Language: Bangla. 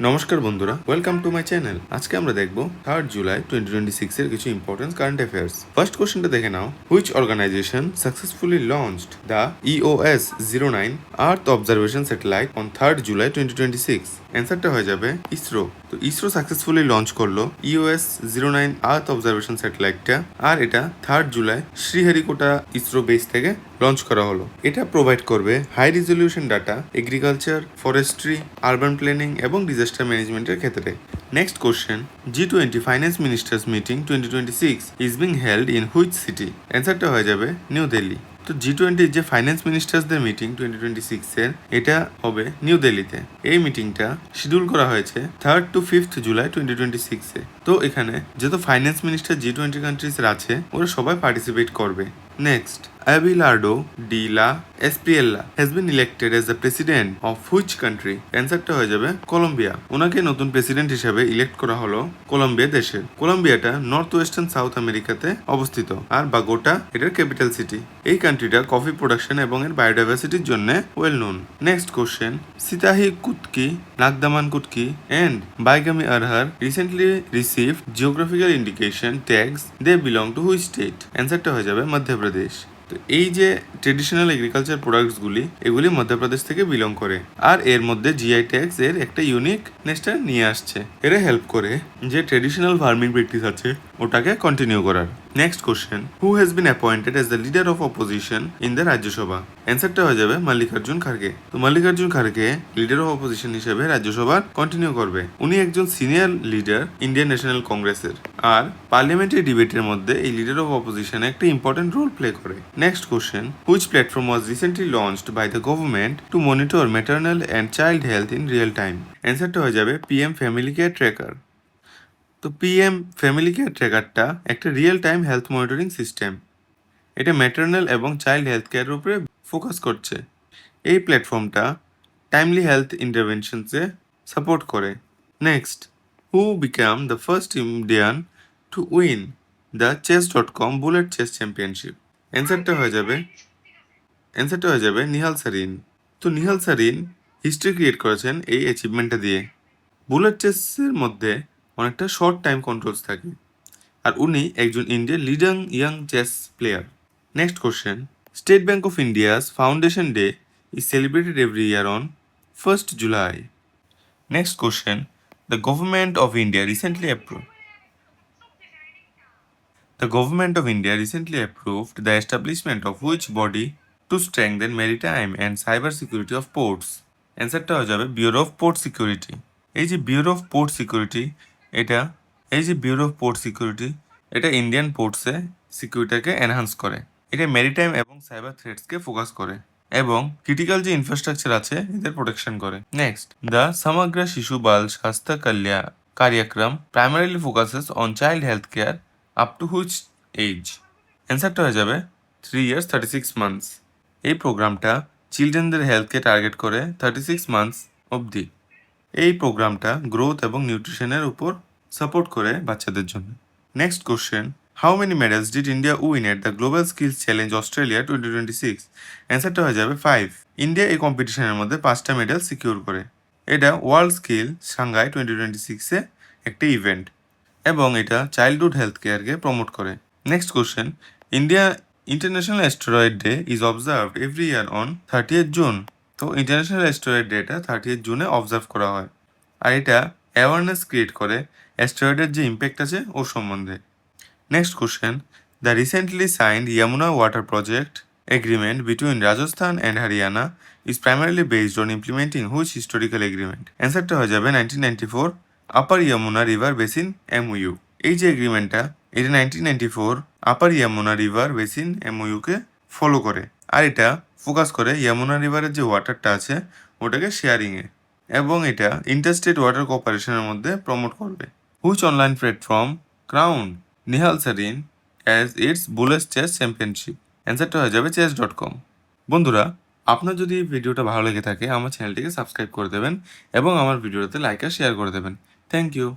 নমস্কার বন্ধুরা, ওয়েলকাম টু মাই চ্যানেল। আজকে আমরা দেখব 3 জুলাই 2026 এর কিছু ইম্পর্টেন্ট কারেন্ট অ্যাফেয়ার্স। ফার্স্ট কোশ্চেনটা দেখে নাও, which organization successfully launched the EOS-09 earth observation satellite on 3 July 2026? অ্যান্সারটা হয়ে যাবে ইসরো। তো ইসরো সাকসেসফুলি লঞ্চ করলো EOS-09 আর্থ অবজারভেশন স্যাটেলাইটটা, আর এটা 3 জুলাই শ্রীহরিকোটা ইসরো বেস থেকে লঞ্চ করা হলো। এটা প্রোভাইড করবে high resolution data agriculture, forestry, urban planning এবং ডিজাস্টার ম্যানেজমেন্টের ক্ষেত্রে। Next question, G20 finance ministers meeting 2026 is being held in which city? অ্যান্সারটা হয়ে যাবে নিউ দিল্লি। তো G20 যে ফাইন্যান্স মিনিস্টার্সদের মিটিং 2026 এর, এটা হবে নিউ দিল্লিতে। এই মিটিংটা শিডিউল করা হয়েছে 3rd to 5th জুলাই 2026 এ। তো এখানে যেহেতু ফাইন্যান্স মিনিস্টার G20 কান্ট্রিজের আছে, ওরা সবাই পার্টিসিপেট করবে। Next, Abelardo de la Espriella has been elected as the president of which country? অ্যান্সারটা হয়ে যাবে কলম্বিয়া। ওনাকে নতুন প্রেসিডেন্ট হিসেবে ইলেক্ট করা হলো কলম্বিয়া দেশের। কলম্বিয়াটা নর্থ ওয়েস্টার্ন সাউথ আমেরিকাতে অবস্থিত, আর বাগোটা এটার ক্যাপিটাল সিটি। এই কান্ট্রিটা কফি প্রোডাকশন এবং এর বায়োডাইভার্সিটির জন্য well known. Next question, Sitahi Kutki, Nagdaman Kutki and Baigami Arhar recently received geographical indication tags they belong to which state? অ্যান্সারটা হয়ে যাবে মধ্যপ্রদেশ। তো এই যে ট্রেডিশনাল এগ্রিকালচার প্রোডাক্টসগুলি, এগুলি মধ্যপ্রদেশ থেকে বিলং করে, আর এর মধ্যে জিআই ট্যাগস এর একটা ইউনিকনেসটা নিয়ে আসছে। এরা হেল্প করে যে ট্রেডিশনাল ফার্মিং প্র্যাকটিস আছে ওটাকে কন্টিনিউ করার। Next question, who has been appointed as the leader of opposition in the Rajya Sabha? অ্যান্সারটা হয়ে যাবে মাল্লিকার্জুন খারগে। তো মাল্লিকার্জুন খারগে লিডার অফ অপোজিশন হিসেবে রাজ্যসভার কন্টিনিউ করবে। উনি একজন সিনিয়র লিডার ইন্ডিয়ান ন্যাশনাল কংগ্রেসের, আর পার্লামেন্টারি ডিবেটের মধ্যে এই লিডার অফ অপোজিশন একটা ইম্পর্টেন্ট রোল প্লে করে। Next question, which platform was recently launched by the government to monitor maternal and child health in real time? অ্যান্সারটা হয়ে যাবে PM ফ্যামিলি কেয়ার ট্র্যাকার। তো PM ফ্যামিলি কেয়ার ট্র্যাকারটা একটা real time health monitoring system. এটা ম্যাটার্নাল এবং চাইল্ড হেলথ কেয়ারের উপরে ফোকাস করছে। এই প্ল্যাটফর্মটা টাইমলি হেলথ ইন্টারভেনশনসে সাপোর্ট করে। Next, who become the first Indian to win the chess.com bullet chess championship? অ্যান্সারটা হয়ে যাবে নিহাল সারিন। তো নিহাল সারিন হিস্ট্রি ক্রিয়েট করেছেন এই অ্যাচিভমেন্টটা দিয়ে। বুলেট চেসের মধ্যে অনেকটা শর্ট টাইম কন্ট্রোলস থাকে, আর উনি একজন ইন্ডিয়ার leading young chess player. Next question, state bank of India's foundation day is celebrated every year on 1st July. Next question, the government of India recently approved the establishment of which body to strengthen maritime and cyber security of ports? অ্যান্সারটা হয়ে যাবে ব্যুরো অফ পোর্ট সিকিউরিটি। এই যে ব্যুরো অফ পোর্ট সিকিউরিটি, এটা ইন্ডিয়ান পোর্টসে সিকিউরিটিকে এনহান্স করে। এটা মেরিটাইম এবং সাইবার থ্রেটসকে ফোকাস করে এবং ক্রিটিক্যাল যে ইনফ্রাস্ট্রাকচার আছে এদের প্রোটেকশন করে। নেক্সট, দ্য সমগ্র শিশু Bal Swasthya Karyakram primarily focuses on child health care up to which age? অ্যান্সারটা হয়ে যাবে 3 years 36 months। এই প্রোগ্রামটা চিলড্রেনদের হেলথকে টার্গেট করে 36 months অবধি। এই প্রোগ্রামটা গ্রোথ এবং নিউট্রিশনের উপর সাপোর্ট করে বাচ্চাদের জন্য। Next question, how many medals did India win at the global skills challenge Australia 2026? অ্যান্সারটা হয়ে যাবে 5। ইন্ডিয়া এই কম্পিটিশনের মধ্যে 5টা মেডেল সিকিউর করে। এটা ওয়ার্ল্ড স্কিল সাংঘাই 2026-এ একটা ইভেন্ট, এবং এটা চাইল্ডহুড হেলথ কেয়ারকে প্রমোট করে। Next question, India international asteroid day is observed every year on 30th June. তো ইন্টারন্যাশনাল অ্যাস্টেরয়েড ডেটা 30th জুনে অবজার্ভ করা হয়, আর এটা অ্যাওয়ারনেস ক্রিয়েট করে অ্যাস্টেরয়েডের যে ইম্প্যাক্ট আছে ওর সম্বন্ধে। Next question, the recently signed Yamuna water project agreement between Rajasthan and Haryana is primarily based on implementing which historical agreement? অ্যান্সারটা হয়ে যাবে 1994 upper Yamuna river basin MOU। এই যে এগ্রিমেন্টটা, এটা 1994 আপার ইয়ামুনা রিভার বেসিন MOU-কে ফলো করে, আর এটা ফোকাস করে ইয়ামুনা রিভারের যে ওয়াটারটা আছে ওটাকে শেয়ারিংয়ে, এবং এটা ইন্টারস্টেট ওয়াটার কোঅপারেশনের মধ্যে প্রমোট করবে। Which online platform crowned Nihal Sarin as its bullet chess championship? অ্যান্সারটা হয়ে যাবে chess.com। বন্ধুরা, আপনার যদি ভিডিওটা ভালো লেগে থাকে আমার চ্যানেলটিকে সাবস্ক্রাইব করে দেবেন এবং আমার ভিডিওতে লাইক আর শেয়ার করে দেবেন। Thank you.